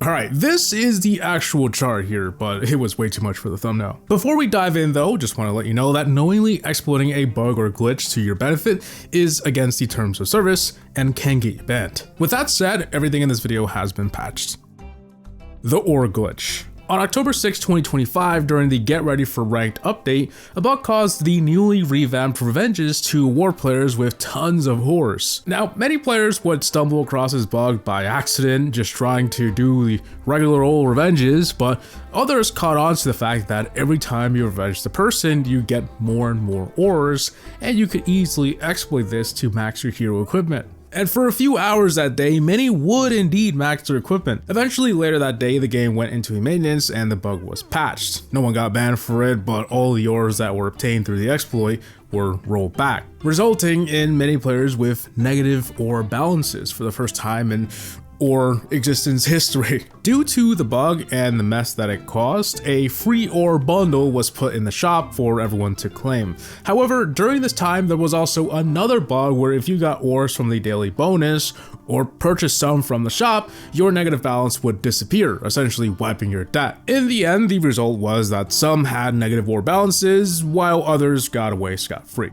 Alright, this is the actual chart here, but it was way too much for the thumbnail. Before we dive in though, just want to let you know that knowingly exploiting a bug or glitch to your benefit is against the terms of service and can get you banned. With that said, everything in this video has been patched. The æEXTRA glitch. On October 6, 2025, during the Get Ready for Ranked update, a bug caused the newly revamped revenges to award players with tons of ores. Now, many players would stumble across this bug by accident, just trying to do the regular old revenges, but others caught on to the fact that every time you revenge the person, you get more and more ores, and you could easily exploit this to max your hero equipment. And for a few hours that day, many would indeed max their equipment. Eventually later that day, the game went into maintenance and the bug was patched. No one got banned for it, but all the ores that were obtained through the exploit were rolled back, resulting in many players with negative ore balances for the first time in ore existence history. Due to the bug and the mess that it caused, a free ore bundle was put in the shop for everyone to claim. However, during this time, there was also another bug where if you got ores from the daily bonus or purchased some from the shop, your negative balance would disappear, essentially wiping your debt. In the end, the result was that some had negative ore balances, while others got away scot-free.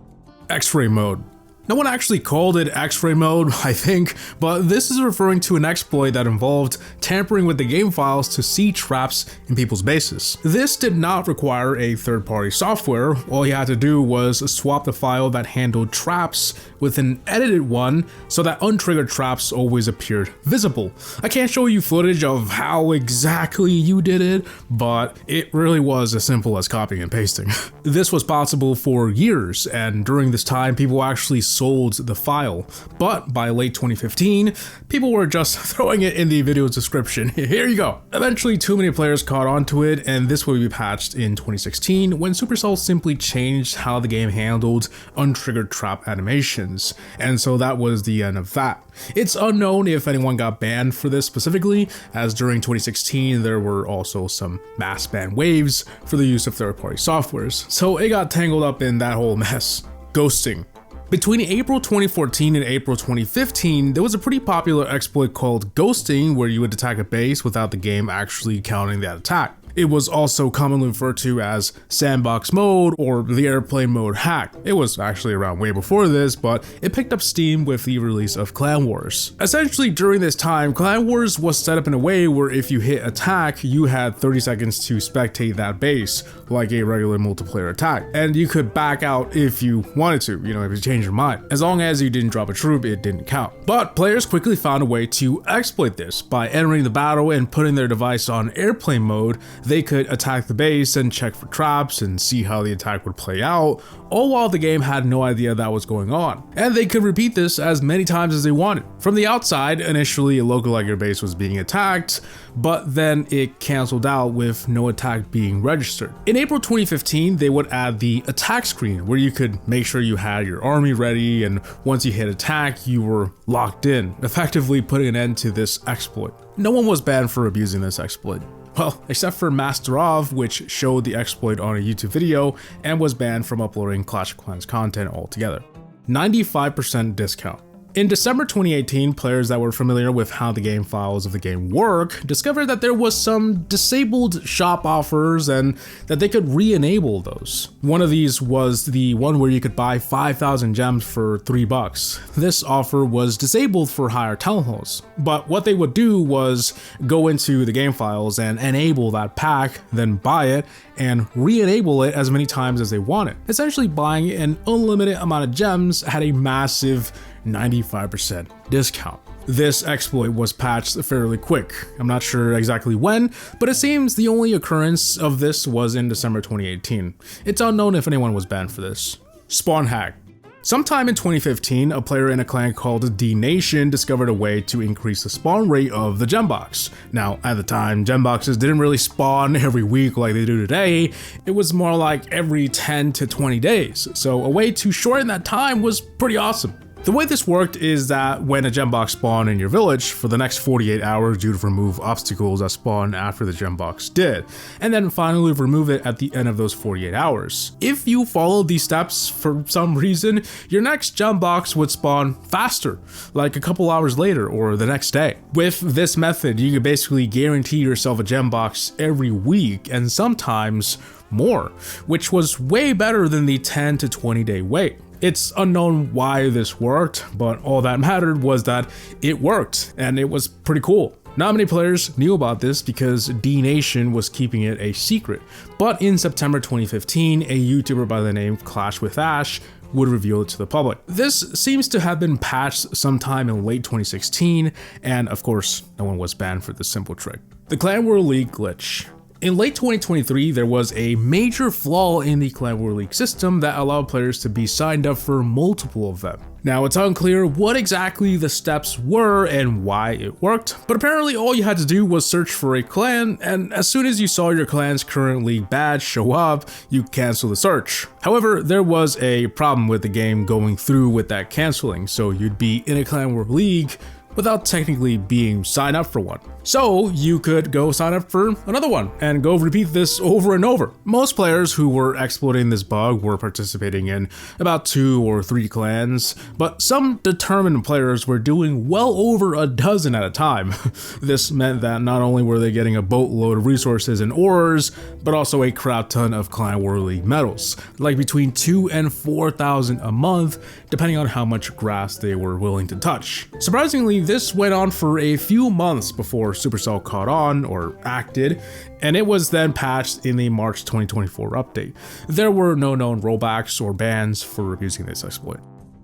X-ray mode. No one actually called it X-ray mode, I think, but this is referring to an exploit that involved tampering with the game files to see traps in people's bases. This did not require a third-party software. All you had to do was swap the file that handled traps with an edited one so that untriggered traps always appeared visible. I can't show you footage of how exactly you did it, but it really was as simple as copying and pasting. This was possible for years, and during this time, people actually sold the file, but by late 2015, people were just throwing it in the video description. Here you go. Eventually, too many players caught on to it, and this would be patched in 2016 when Supercell simply changed how the game handled untriggered trap animations, and so that was the end of that. It's unknown if anyone got banned for this specifically, as during 2016 there were also some mass ban waves for the use of third-party softwares, so it got tangled up in that whole mess. Ghosting. Between April 2014 and April 2015, there was a pretty popular exploit called ghosting where you would attack a base without the game actually counting that attack. It was also commonly referred to as sandbox mode or the airplane mode hack. It was actually around way before this, but it picked up steam with the release of Clan Wars. Essentially, during this time, Clan Wars was set up in a way where if you hit attack, you had 30 seconds to spectate that base, like a regular multiplayer attack. And you could back out if you wanted to, if you changed your mind. As long as you didn't drop a troop, it didn't count. But players quickly found a way to exploit this. By entering the battle and putting their device on airplane mode, they could attack the base and check for traps and see how the attack would play out, all while the game had no idea that was going on. And they could repeat this as many times as they wanted. From the outside, initially it looked like your base was being attacked, but then it canceled out with no attack being registered. In April 2015, they would add the attack screen where you could make sure you had your army ready, and once you hit attack, you were locked in, effectively putting an end to this exploit. No one was banned for abusing this exploit. Well, except for Master of, which showed the exploit on a YouTube video and was banned from uploading Clash of Clans content altogether. 95% discount. In December 2018, players that were familiar with how the game files of the game work discovered that there was some disabled shop offers and that they could re-enable those. One of these was the one where you could buy 5,000 gems for $3. This offer was disabled for higher town halls, but what they would do was go into the game files and enable that pack, then buy it and re-enable it as many times as they wanted. Essentially buying an unlimited amount of gems had a massive 95% discount. This exploit was patched fairly quick. I'm not sure exactly when, but it seems the only occurrence of this was in December 2018. It's unknown if anyone was banned for this. Spawn hack. Sometime in 2015, a player in a clan called D Nation discovered a way to increase the spawn rate of the gem box. Now, at the time, gem boxes didn't really spawn every week like they do today. It was more like every 10 to 20 days. So a way to shorten that time was pretty awesome. The way this worked is that when a gem box spawned in your village, for the next 48 hours you'd remove obstacles that spawned after the gem box did, and then finally remove it at the end of those 48 hours. If you followed these steps for some reason, your next gem box would spawn faster, like a couple hours later or the next day. With this method, you could basically guarantee yourself a gem box every week and sometimes more, which was way better than the 10 to 20 day wait. It's unknown why this worked, but all that mattered was that it worked, and it was pretty cool. Not many players knew about this because D Nation was keeping it a secret, but in September 2015, a YouTuber by the name Clash with Ash would reveal it to the public. This seems to have been patched sometime in late 2016, and of course, no one was banned for this simple trick. The Clan War League glitch. In late 2023, there was a major flaw in the Clan War League system that allowed players to be signed up for multiple of them. Now, it's unclear what exactly the steps were and why it worked, but apparently all you had to do was search for a clan, and as soon as you saw your clan's current league badge show up, you cancel the search. However, there was a problem with the game going through with that canceling, so you'd be in a Clan War League without technically being signed up for one. So you could go sign up for another one and go repeat this over and over. Most players who were exploiting this bug were participating in about 2 or 3 clans, but some determined players were doing well over a dozen at a time. This meant that not only were they getting a boatload of resources and ores, but also a crap ton of Clan War League medals, like between 2,000 and 4,000 a month, depending on how much grass they were willing to touch. Surprisingly, this went on for a few months before Supercell caught on or acted, and it was then patched in the March 2024 update. There were no known rollbacks or bans for abusing this exploit.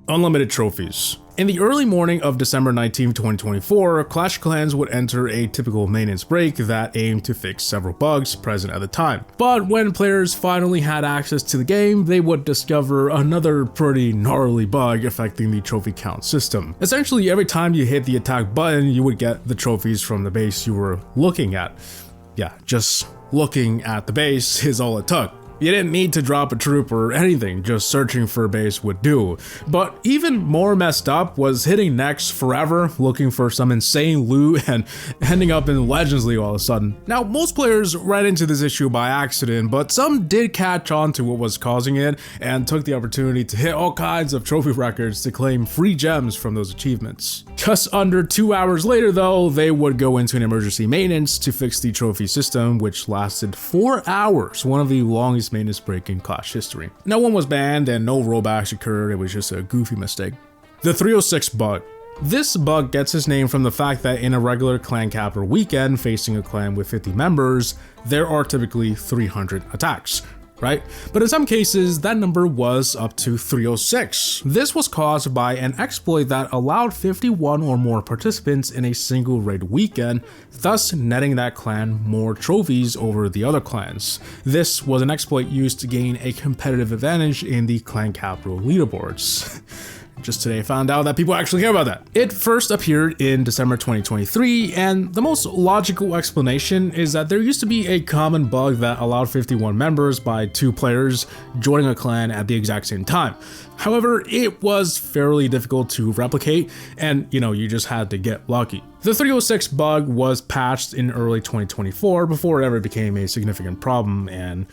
Unlimited trophies. In the early morning of December 19, 2024, Clash Clans would enter a typical maintenance break that aimed to fix several bugs present at the time. But when players finally had access to the game, they would discover another pretty gnarly bug affecting the trophy count system. Essentially, every time you hit the attack button, you would get the trophies from the base you were looking at. Yeah, just looking at the base is all it took. You didn't need to drop a troop or anything, just searching for a base would do. But even more messed up was hitting next forever, looking for some insane loot and ending up in Legends League all of a sudden. Now, most players ran into this issue by accident, but some did catch on to what was causing it and took the opportunity to hit all kinds of trophy records to claim free gems from those achievements. Just under 2 hours later though, they would go into an emergency maintenance to fix the trophy system, which lasted 4 hours, one of the longest maintenance break in Clash history. No one was banned and no rollbacks occurred, it was just a goofy mistake. The 306 bug. This bug gets its name from the fact that in a regular clan capital weekend facing a clan with 50 members, there are typically 300 attacks. Right? But in some cases, that number was up to 306. This was caused by an exploit that allowed 51 or more participants in a single raid weekend, thus netting that clan more trophies over the other clans. This was an exploit used to gain a competitive advantage in the clan capital leaderboards. Just today found out that people actually care about that. It first appeared in December 2023, and the most logical explanation is that there used to be a common bug that allowed 51 members by 2 players joining a clan at the exact same time. However, it was fairly difficult to replicate, and you just had to get lucky. The 306 bug was patched in early 2024 before it ever became a significant problem, and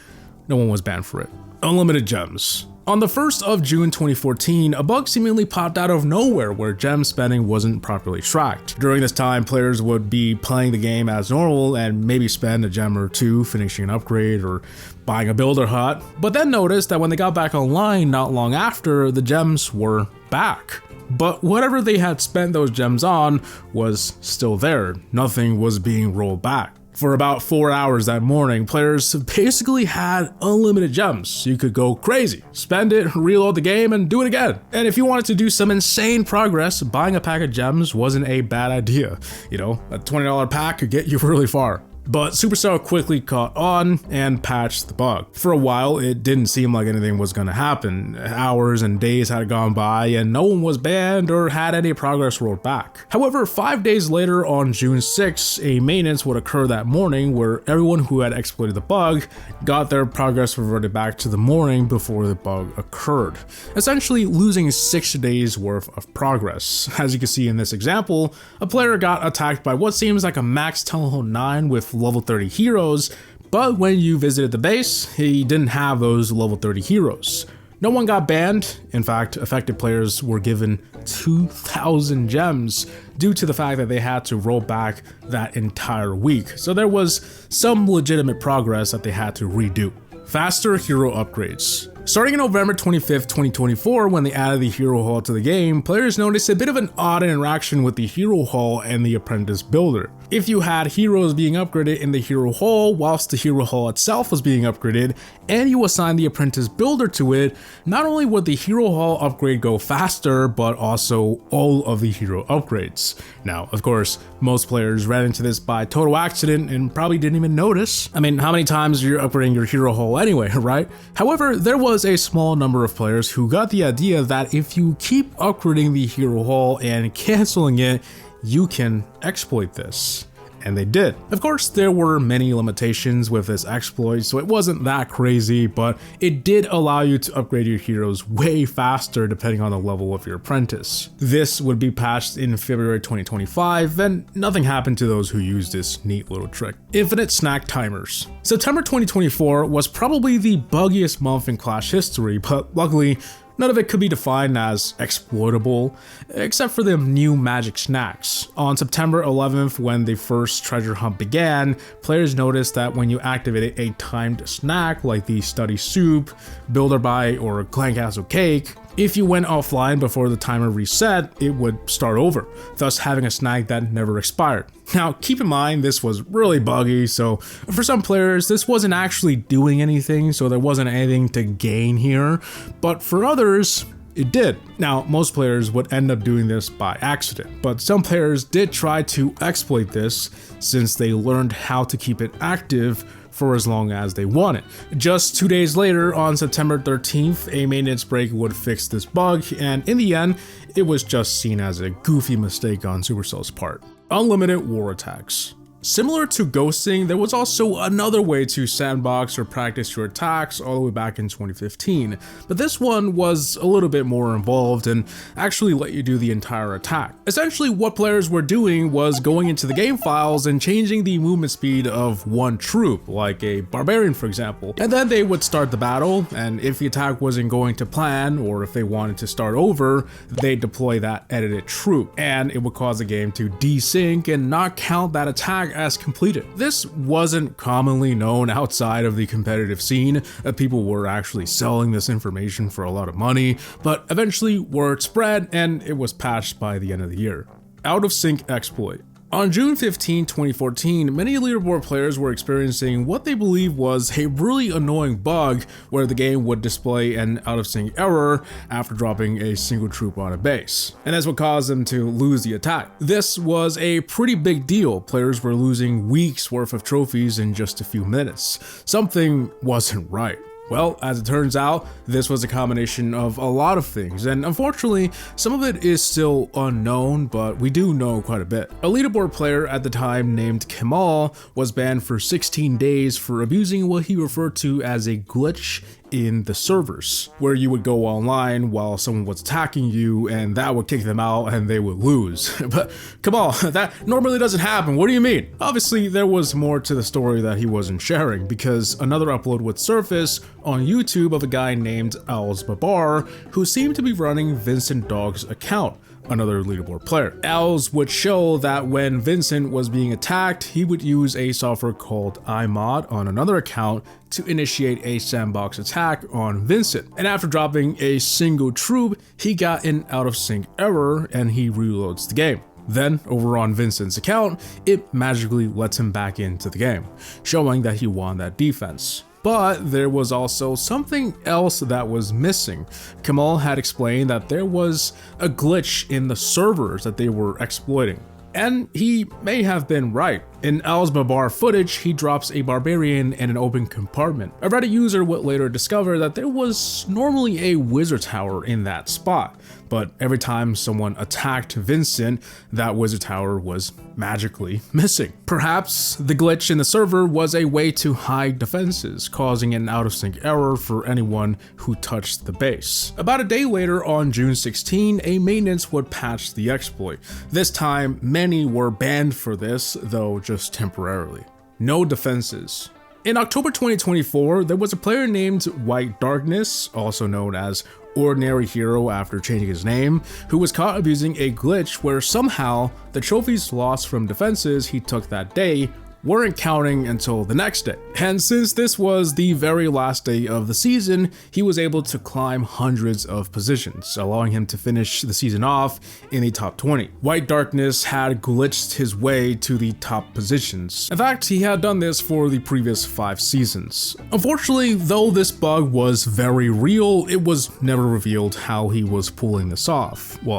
no one was banned for it. Unlimited gems. On the 1st of June 2014, a bug seemingly popped out of nowhere where gem spending wasn't properly tracked. During this time, players would be playing the game as normal and maybe spend a gem or 2 finishing an upgrade or buying a builder hut, but then noticed that when they got back online not long after, the gems were back. But whatever they had spent those gems on was still there. Nothing was being rolled back. For about 4 hours that morning, players basically had unlimited gems. You could go crazy, spend it, reload the game, and do it again. And if you wanted to do some insane progress, buying a pack of gems wasn't a bad idea. A $20 pack could get you really far. But Supercell quickly caught on and patched the bug. For a while, it didn't seem like anything was going to happen. Hours and days had gone by and no one was banned or had any progress rolled back. However, 5 days later on June 6, a maintenance would occur that morning where everyone who had exploited the bug got their progress reverted back to the morning before the bug occurred, essentially losing 6 days worth of progress. As you can see in this example, a player got attacked by what seems like a max Telehole 9 with level 30 heroes, but when you visited the base, he didn't have those level 30 heroes. No one got banned. In fact, affected players were given 2,000 gems due to the fact that they had to roll back that entire week. So there was some legitimate progress that they had to redo. Faster hero upgrades. Starting in November 25th, 2024, when they added the Hero Hall to the game, players noticed a bit of an odd interaction with the Hero Hall and the Apprentice Builder. If you had heroes being upgraded in the Hero Hall whilst the Hero Hall itself was being upgraded, and you assign the Apprentice Builder to it, not only would the Hero Hall upgrade go faster, but also all of the hero upgrades. Now, of course, most players ran into this by total accident and probably didn't even notice. I mean, how many times are you upgrading your Hero Hall anyway, right? However, there was a small number of players who got the idea that if you keep upgrading the Hero Hall and canceling it, you can exploit this. And they did. Of course, there were many limitations with this exploit, so it wasn't that crazy, but it did allow you to upgrade your heroes way faster depending on the level of your apprentice. This would be patched in February 2025, and nothing happened to those who used this neat little trick. Infinite snack timers. September 2024 was probably the buggiest month in Clash history, but luckily, none of it could be defined as exploitable, except for the new magic snacks. On September 11th, when the first treasure hunt began, players noticed that when you activated a timed snack like the Study Soup, Builder Bite, or Clan Castle Cake, if you went offline before the timer reset, it would start over, thus having a snack that never expired. Now, keep in mind, this was really buggy, so for some players, this wasn't actually doing anything, so there wasn't anything to gain here, but for others, it did. Now, most players would end up doing this by accident, but some players did try to exploit this since they learned how to keep it active for as long as they wanted. Just 2 days later, on September 13th, a maintenance break would fix this bug, and in the end, it was just seen as a goofy mistake on Supercell's part. Unlimited war attacks. Similar to ghosting, there was also another way to sandbox or practice your attacks all the way back in 2015, but this one was a little bit more involved and actually let you do the entire attack. Essentially, what players were doing was going into the game files and changing the movement speed of one troop, like a barbarian for example, and then they would start the battle, and if the attack wasn't going to plan, or if they wanted to start over, they'd deploy that edited troop, and it would cause the game to desync and not count that attack as completed. This wasn't commonly known outside of the competitive scene. People were actually selling this information for a lot of money, but eventually word spread and it was patched by the end of the year. Out of sync exploit. On June 15, 2014, many leaderboard players were experiencing what they believed was a really annoying bug where the game would display an out-of-sync error after dropping a single troop on a base. And that's what caused them to lose the attack. This was a pretty big deal. Players were losing weeks worth of trophies in just a few minutes. Something wasn't right. Well, as it turns out, this was a combination of a lot of things, and unfortunately, some of it is still unknown, but we do know quite a bit. A leaderboard player at the time named Kemal was banned for 16 days for abusing what he referred to as a glitch in the servers, where you would go online while someone was attacking you and that would kick them out and they would lose. But come on, that normally doesn't happen. What do you mean? Obviously, there was more to the story that he wasn't sharing, because another upload would surface on YouTube of a guy named Owls Babar who seemed to be running Vincent Dog's account, another leaderboard player. Owls would show that when Vincent was being attacked, he would use a software called iMod on another account to initiate a sandbox attack on Vincent. And after dropping a single troop, he got an out-of-sync error and he reloads the game. Then, over on Vincent's account, it magically lets him back into the game, showing that he won that defense. But there was also something else that was missing. Kemal had explained that there was a glitch in the servers that they were exploiting. And he may have been right. In Al's Babar footage, he drops a barbarian in an open compartment. A Reddit user would later discover that there was normally a wizard tower in that spot, but every time someone attacked Vincent, that wizard tower was magically missing. Perhaps the glitch in the server was a way to hide defenses, causing an out-of-sync error for anyone who touched the base. About a day later, on June 16, a maintenance would patch the exploit. This time, many were banned for this, though just temporarily. No defenses. In October 2024, there was a player named White Darkness, also known as Ordinary Hero after changing his name, who was caught abusing a glitch where somehow the trophies lost from defenses he took that day weren't counting until the next day. And since this was the very last day of the season, he was able to climb hundreds of positions, allowing him to finish the season off in the top 20. White Darkness had glitched his way to the top positions. In fact, he had done this for the previous 5 seasons. Unfortunately, though this bug was very real, it was never revealed how he was pulling this off. Well,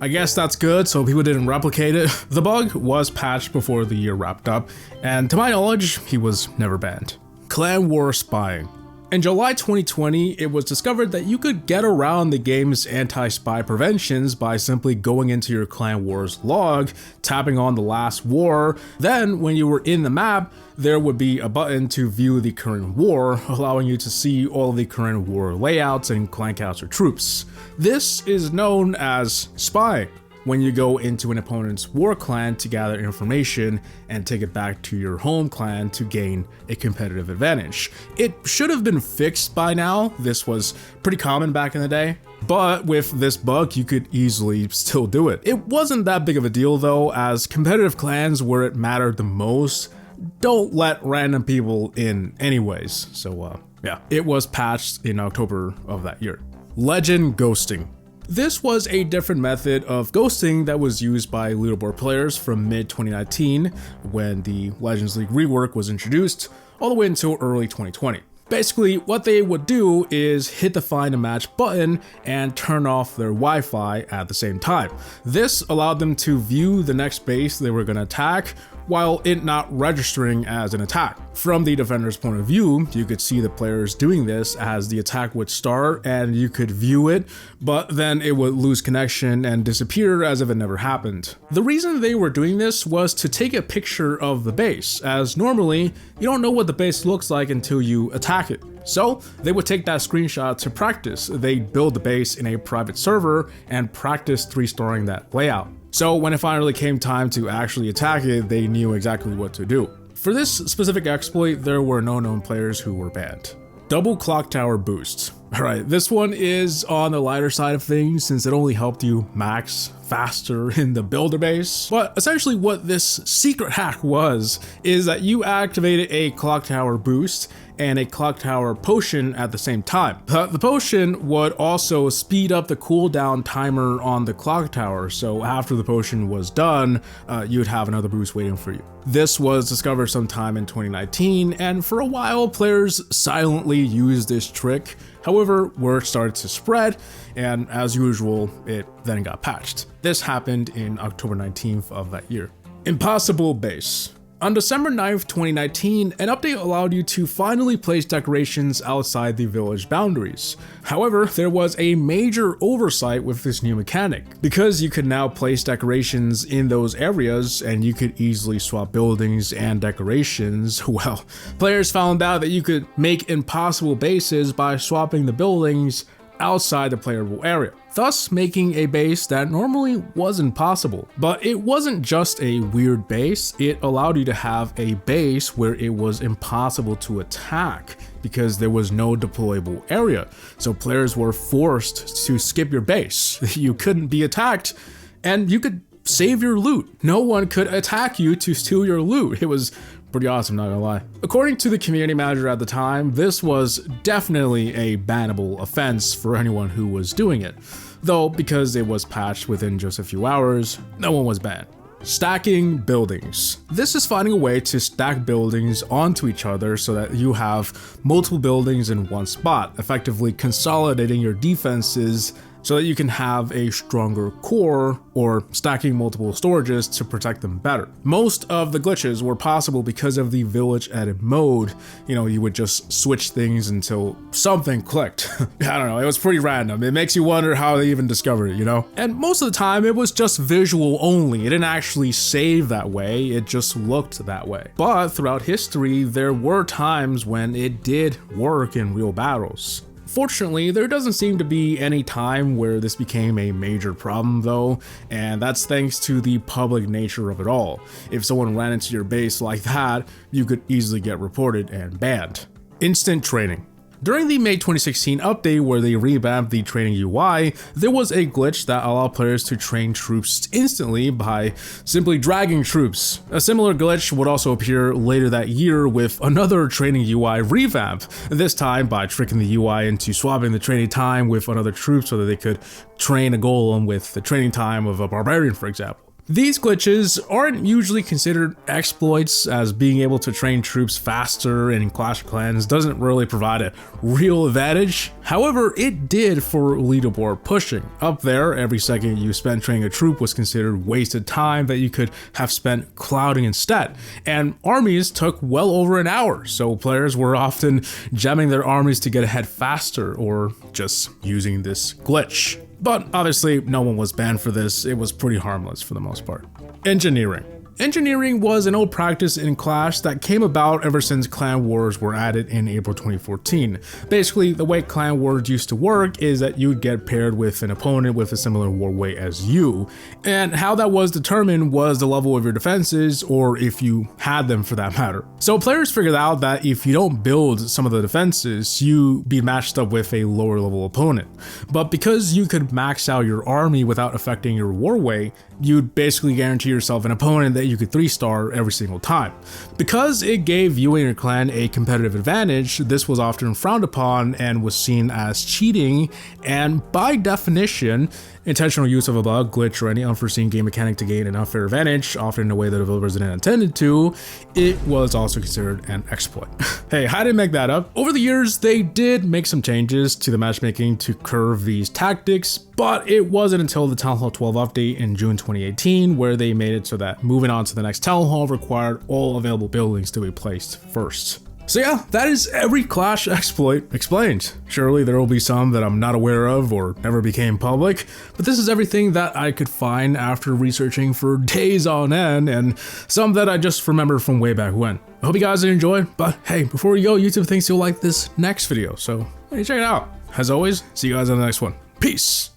I guess that's good, so people didn't replicate it. The bug was patched before the year wrapped up, and to my knowledge, he was never banned. Clan War spying. In July 2020, it was discovered that you could get around the game's anti-spy preventions by simply going into your Clan Wars log, tapping on the last war. Then, when you were in the map, there would be a button to view the current war, allowing you to see all of the current war layouts and clan counts or troops. This is known as spying, when you go into an opponent's war clan to gather information and take it back to your home clan to gain a competitive advantage. It should have been fixed by now. This was pretty common back in the day, but with this bug, you could easily still do it. It wasn't that big of a deal though, as competitive clans where it mattered the most don't let random people in anyways. So yeah, it was patched in October of that year. Legend ghosting. This was a different method of ghosting that was used by leaderboard players from mid-2019 when the Legends League rework was introduced all the way until early 2020. Basically, what they would do is hit the find a match button and turn off their Wi-Fi at the same time. This allowed them to view the next base they were going to attack while it not registering as an attack. From the defender's point of view, you could see the players doing this as the attack would start and you could view it, but then it would lose connection and disappear as if it never happened. The reason they were doing this was to take a picture of the base, as normally you don't know what the base looks like until you attack it. So they would take that screenshot to practice. They'd build the base in a private server and practice 3-starring that layout. So when it finally came time to actually attack it, they knew exactly what to do. For this specific exploit, there were no known players who were banned. Double clock tower boost. Alright, this one is on the lighter side of things since it only helped you max faster in the builder base. But essentially what this secret hack was is that you activated a clock tower boost and a clock tower potion at the same time. The potion would also speed up the cooldown timer on the clock tower, so after the potion was done, you'd have another boost waiting for you. This was discovered sometime in 2019, and for a while players silently used this trick. However, word started to spread, and as usual, it then got patched. This happened in October 19th of that year. Impossible base. On December 9th, 2019, an update allowed you to finally place decorations outside the village boundaries. However, there was a major oversight with this new mechanic. Because you could now place decorations in those areas and you could easily swap buildings and decorations, well, players found out that you could make impossible bases by swapping the buildings outside the playable area, thus making a base that normally wasn't possible. But it wasn't just a weird base, it allowed you to have a base where it was impossible to attack because there was no deployable area. So players were forced to skip your base. You couldn't be attacked and you could save your loot. No one could attack you to steal your loot. It was pretty awesome, not gonna lie. According to the community manager at the time, this was definitely a bannable offense for anyone who was doing it. Though, because it was patched within just a few hours, no one was banned. Stacking buildings. This is finding a way to stack buildings onto each other so that you have multiple buildings in one spot, effectively consolidating your defenses so that you can have a stronger core or stacking multiple storages to protect them better. Most of the glitches were possible because of the village edit mode. You know, you would just switch things until something clicked. I don't know, it was pretty random. It makes you wonder how they even discovered it, you know? And most of the time it was just visual only. It didn't actually save that way, it just looked that way. But throughout history, there were times when it did work in real battles. Fortunately, there doesn't seem to be any time where this became a major problem though, and that's thanks to the public nature of it all. If someone ran into your base like that, you could easily get reported and banned. Instant training. During the May 2016 update where they revamped the training UI, there was a glitch that allowed players to train troops instantly by simply dragging troops. A similar glitch would also appear later that year with another training UI revamp, this time by tricking the UI into swapping the training time with another troop so that they could train a golem with the training time of a barbarian, for example. These glitches aren't usually considered exploits, as being able to train troops faster in Clash of Clans doesn't really provide a real advantage. However, it did for leaderboard pushing. Up there, every second you spent training a troop was considered wasted time that you could have spent clouding instead. And armies took well over an hour, so players were often gemming their armies to get ahead faster or just using this glitch. But obviously, no one was banned for this. It was pretty harmless for the most part. Engineering. Engineering was an old practice in Clash that came about ever since Clan Wars were added in April 2014. Basically, the way Clan Wars used to work is that you would get paired with an opponent with a similar war weight as you, and how that was determined was the level of your defenses, or if you had them for that matter. So players figured out that if you don't build some of the defenses, you'd be matched up with a lower level opponent. But because you could max out your army without affecting your war weight, you'd basically guarantee yourself an opponent that you could 3-star every single time. Because it gave you and your clan a competitive advantage, this was often frowned upon and was seen as cheating, and by definition, intentional use of a bug, glitch, or any unforeseen game mechanic to gain an unfair advantage, often in a way that developers didn't intend to, it was also considered an exploit. Hey, I didn't make that up. Over the years, they did make some changes to the matchmaking to curb these tactics, but it wasn't until the Town Hall 12 update in June 2018 where they made it so that moving on to the next Town Hall required all available buildings to be placed first. So yeah, that is every Clash exploit explained. Surely there will be some that I'm not aware of or never became public, but this is everything that I could find after researching for days on end, and some that I just remember from way back when. I hope you guys enjoyed, but hey, before we go, YouTube thinks you'll like this next video, so hey, check it out. As always, see you guys in the next one. Peace!